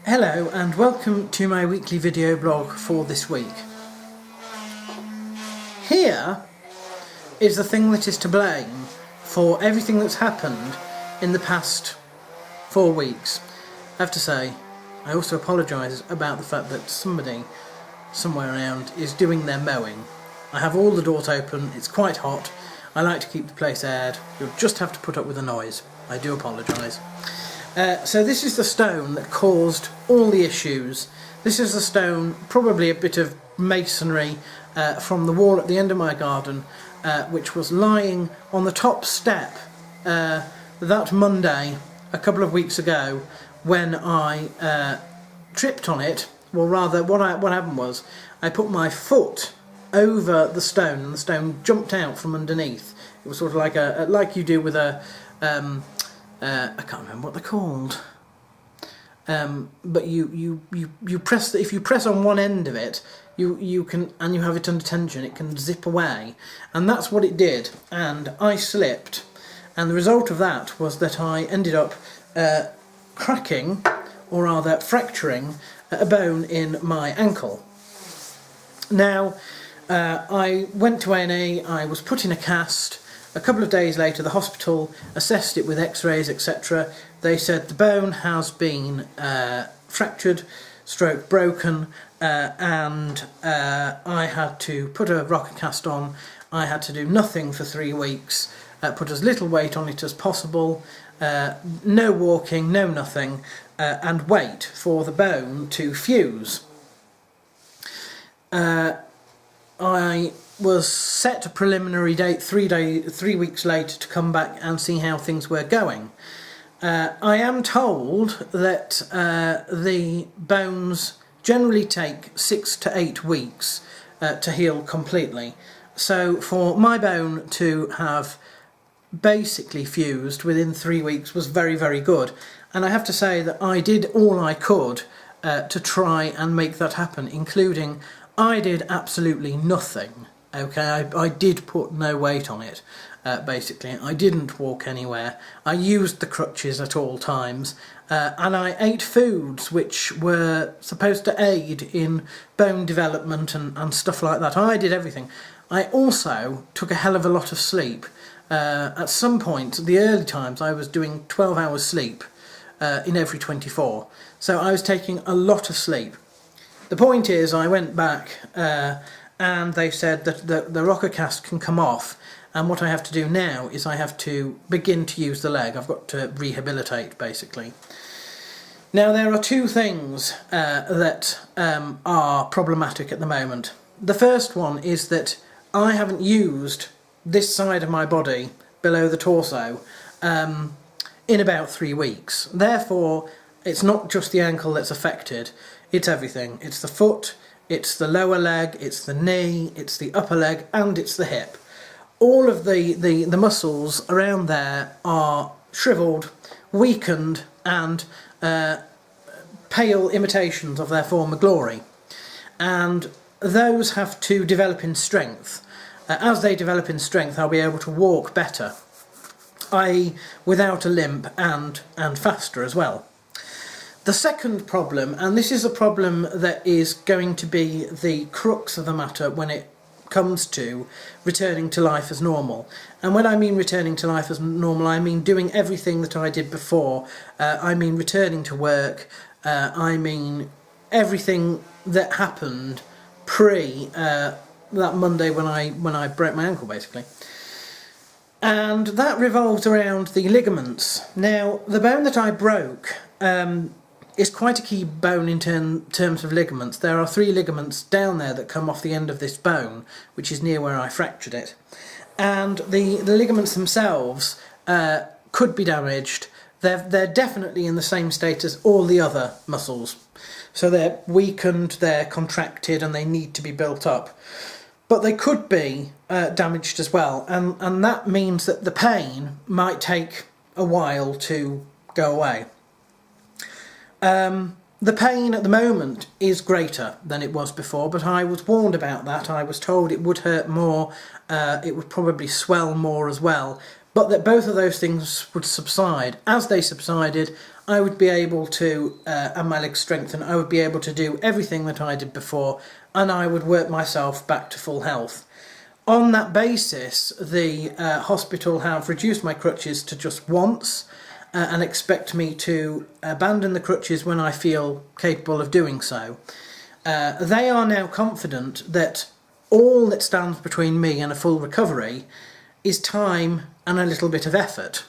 Hello and welcome to my weekly video blog for this week. Here is the thing that is to blame for everything that's happened in the past 4 weeks. I have to say, I also apologise about the fact that somebody somewhere around is doing their mowing. I have all the doors open, it's quite hot, I like to keep the place aired, you'll just have to put up with the noise. I do apologise. So this is the stone that caused all the issues. This is the stone, probably a bit of masonry from the wall at the end of my garden, which was lying on the top step that Monday a couple of weeks ago when I tripped on it. Well, rather what happened was I put my foot over the stone and the stone jumped out from underneath. It was sort of like you do with a I can't remember what they're called, but you press if you press on one end of it, you can, and you have it under tension, it can zip away, and that's what it did. And I slipped, and the result of that was that I ended up cracking, or rather fracturing, a bone in my ankle. Now, I went to A&E, I was put in a cast. A couple of days later the hospital assessed it with x-rays, etc. They said the bone has been fractured, stroke broken, and I had to put a rocker cast on. I had to do nothing for 3 weeks, put as little weight on it as possible, no walking, no nothing, and wait for the bone to fuse. I was set a preliminary date 3 weeks later to come back and see how things were going. I am told that the bones generally take 6 to 8 weeks to heal completely. So for my bone to have basically fused within 3 weeks was very, very good. And I have to say that I did all I could to try and make that happen, including I did absolutely nothing. Okay, I did put no weight on it, basically. I didn't walk anywhere. I used the crutches at all times, and I ate foods which were supposed to aid in bone development and stuff like that. I did everything. I also took a hell of a lot of sleep. At some point, the early times, I was doing 12 hours sleep in every 24. So I was taking a lot of sleep. The point is, I went back and they said that the rocker cast can come off, and what I have to do now is I have to begin to use the leg. I've got to rehabilitate, basically. Now, there are 2 things that are problematic at the moment. The first one is that I haven't used this side of my body, below the torso, in about 3 weeks. Therefore, it's not just the ankle that's affected, it's everything. It's the foot, it's the lower leg, it's the knee, it's the upper leg, and it's the hip. All of the muscles around there are shriveled, weakened, and pale imitations of their former glory. And those have to develop in strength. As they develop in strength, I'll be able to walk better, i.e. without a limp and faster as well. The second problem, and this is a problem that is going to be the crux of the matter when it comes to returning to life as normal. And when I mean returning to life as normal, I mean doing everything that I did before. I mean returning to work. I mean everything that happened pre that Monday when I broke my ankle, basically. And that revolves around the ligaments. Now, the bone that I broke is quite a key bone in terms of ligaments. There are 3 ligaments down there that come off the end of this bone, which is near where I fractured it. And the ligaments themselves could be damaged. They're definitely in the same state as all the other muscles. So they're weakened, they're contracted, and they need to be built up. But they could be damaged as well, and that means that the pain might take a while to go away. The pain at the moment is greater than it was before, but I was warned about that. I was told it would hurt more, it would probably swell more as well, but that both of those things would subside. As they subsided, I would be able to, and my legs strengthen, I would be able to do everything that I did before, and I would work myself back to full health. On that basis, the hospital have reduced my crutches to just once, and expect me to abandon the crutches when I feel capable of doing so. They are now confident that all that stands between me and a full recovery is time and a little bit of effort.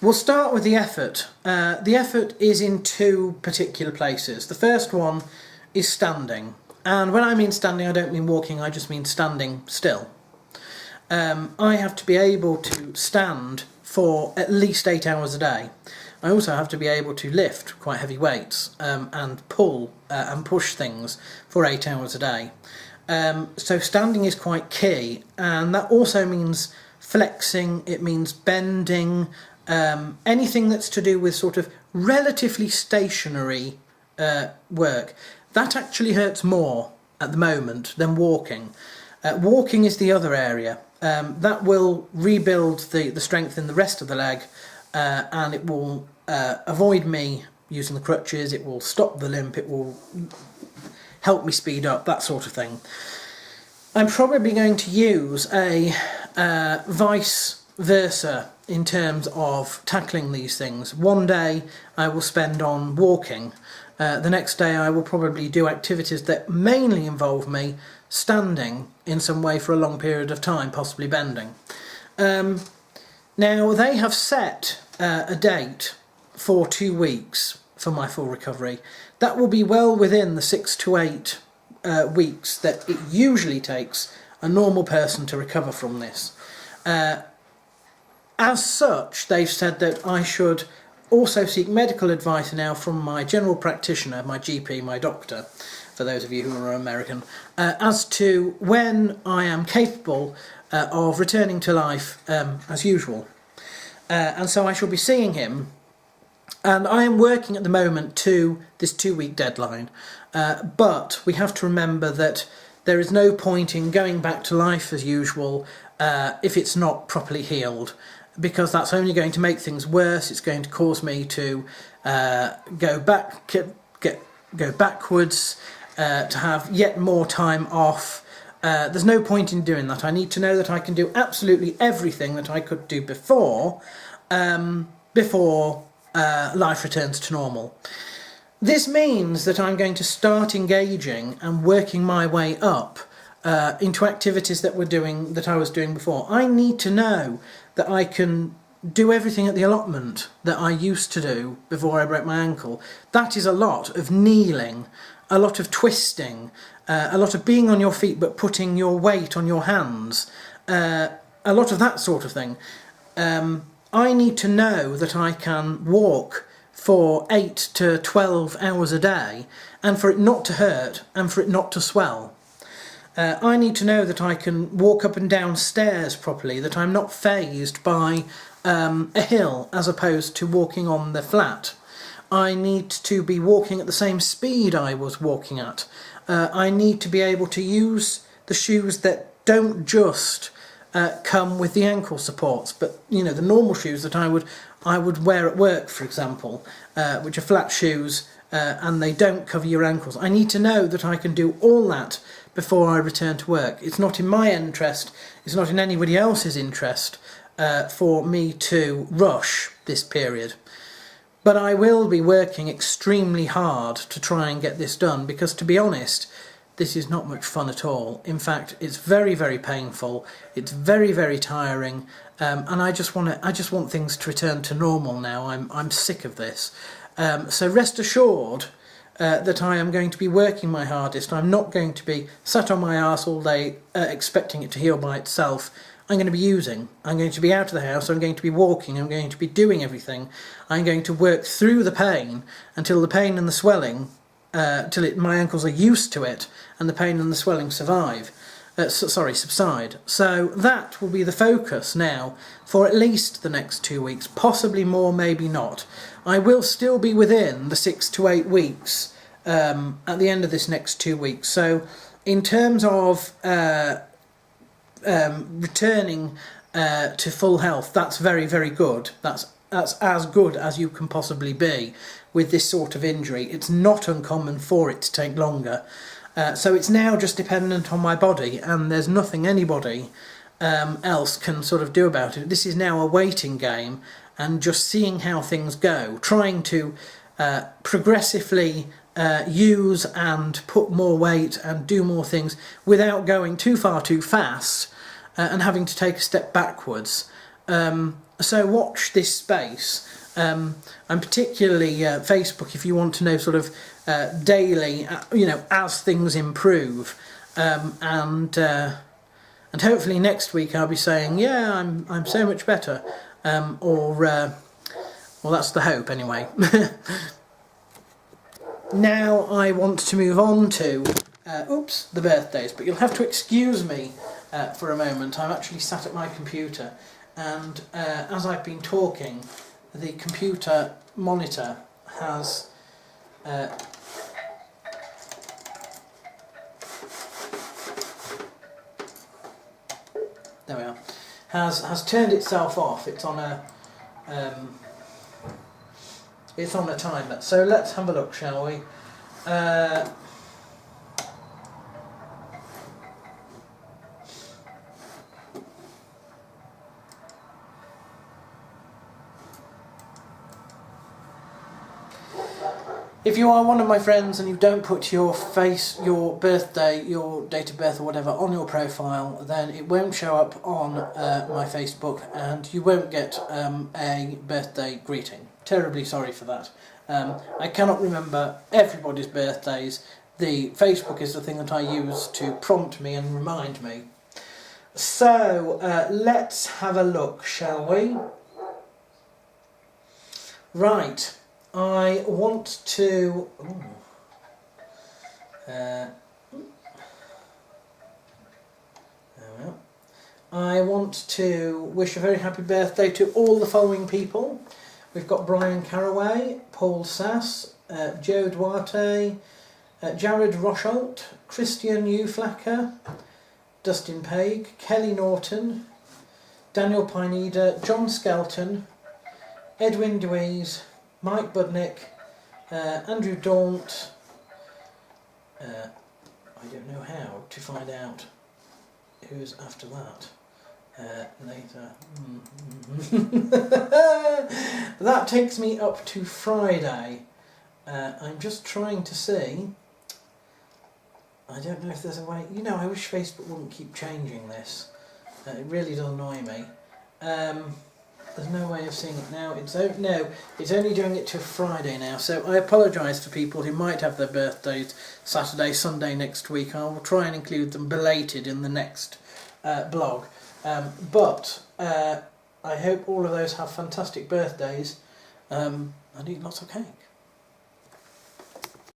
We'll start with the effort. The effort is in two particular places. The first one is standing. And when I mean standing, I don't mean walking, I just mean standing still. I have to be able to stand for at least 8 hours a day. I also have to be able to lift quite heavy weights and pull and push things for 8 hours a day. So standing is quite key, and that also means flexing, it means bending, anything that's to do with sort of relatively stationary work. That actually hurts more at the moment than walking. Walking is the other area. That will rebuild the strength in the rest of the leg, and it will avoid me using the crutches, it will stop the limp, it will help me speed up, that sort of thing. I'm probably going to use a vice versa in terms of tackling these things. One day I will spend on walking, the next day I will probably do activities that mainly involve me standing in some way for a long period of time, possibly bending. Now they have set a date for 2 weeks for my full recovery. That will be well within the 6 to 8 weeks that it usually takes a normal person to recover from this. As such, they've said that I should also seek medical advice now from my general practitioner, my GP, my doctor, for those of you who are American, as to when I am capable of returning to life as usual. And so I shall be seeing him, and I am working at the moment to this 2-week deadline, but we have to remember that there is no point in going back to life as usual if it's not properly healed, because that's only going to make things worse. It's going to cause me to go backwards, to have yet more time off. There's no point in doing that. I need to know that I can do absolutely everything that I could do before life returns to normal. This means that I'm going to start engaging and working my way up into activities that I was doing before. I need to know that I can do everything at the allotment that I used to do before I broke my ankle. That is a lot of kneeling, a lot of twisting, a lot of being on your feet but putting your weight on your hands, a lot of that sort of thing. I need to know that I can walk for 8 to 12 hours a day, and for it not to hurt and for it not to swell. I need to know that I can walk up and down stairs properly, that I'm not fazed by a hill as opposed to walking on the flat. I need to be walking at the same speed I was walking at. I need to be able to use the shoes that don't just come with the ankle supports, but the normal shoes that I would wear at work, for example, which are flat shoes and they don't cover your ankles. I need to know that I can do all that before I return to work. It's not in my interest, it's not in anybody else's interest for me to rush this period. But I will be working extremely hard to try and get this done, because to be honest, this is not much fun at all. In fact, it's very, very painful. It's very, very tiring, and I just want things to return to normal now. I'm sick of this. So rest assured that I am going to be working my hardest. I'm not going to be sat on my arse all day expecting it to heal by itself. I'm going to be using. I'm going to be out of the house. I'm going to be walking. I'm going to be doing everything. I'm going to work through the pain until the pain and the swelling, my ankles are used to it, and the pain and the swelling subside. So that will be the focus now for at least the next 2 weeks, possibly more, maybe not. I will still be within the 6 to 8 weeks at the end of this next 2 weeks. So in terms of returning to full health, that's very, very good. That's that's as good as you can possibly be with this sort of injury. It's not uncommon for it to take longer. So it's now just dependent on my body, and there's nothing anybody else can sort of do about it. This is now a waiting game, and just seeing how things go, trying to progressively use and put more weight and do more things without going too far too fast and having to take a step backwards. So watch this space. And particularly Facebook, if you want to know sort of daily, you know, as things improve, and hopefully next week I'll be saying, yeah, I'm so much better, well, that's the hope anyway. Now I want to move on to the birthdays, but you'll have to excuse me for a moment. I'm actually sat at my computer, and as I've been talking, the computer monitor has there we are, has turned itself off. It's on a timer. So let's have a look, shall we? If you are one of my friends and you don't put your face, your birthday, your date of birth or whatever on your profile, then it won't show up on my Facebook, and you won't get a birthday greeting. Terribly sorry for that. I cannot remember everybody's birthdays. The Facebook is the thing that I use to prompt me and remind me. So let's have a look, shall we? Right. I want to... I want to wish a very happy birthday to all the following people. We've got Brian Carraway, Paul Sass, Joe Duarte, Jared Rosholt, Christian Uflacker, Dustin Paig, Kelly Norton, Daniel Pineda, John Skelton, Edwin Dweez, Mike Budnick, Andrew Daunt. I don't know how to find out who's after that later. That takes me up to Friday. I'm just trying to see. I don't know if there's a way. You know, I wish Facebook wouldn't keep changing this. It really does annoy me. There's no way of seeing it now. It's only doing it to Friday now. So I apologise to people who might have their birthdays Saturday, Sunday next week. I will try and include them belated in the next blog. But I hope all of those have fantastic birthdays and eat lots of cake.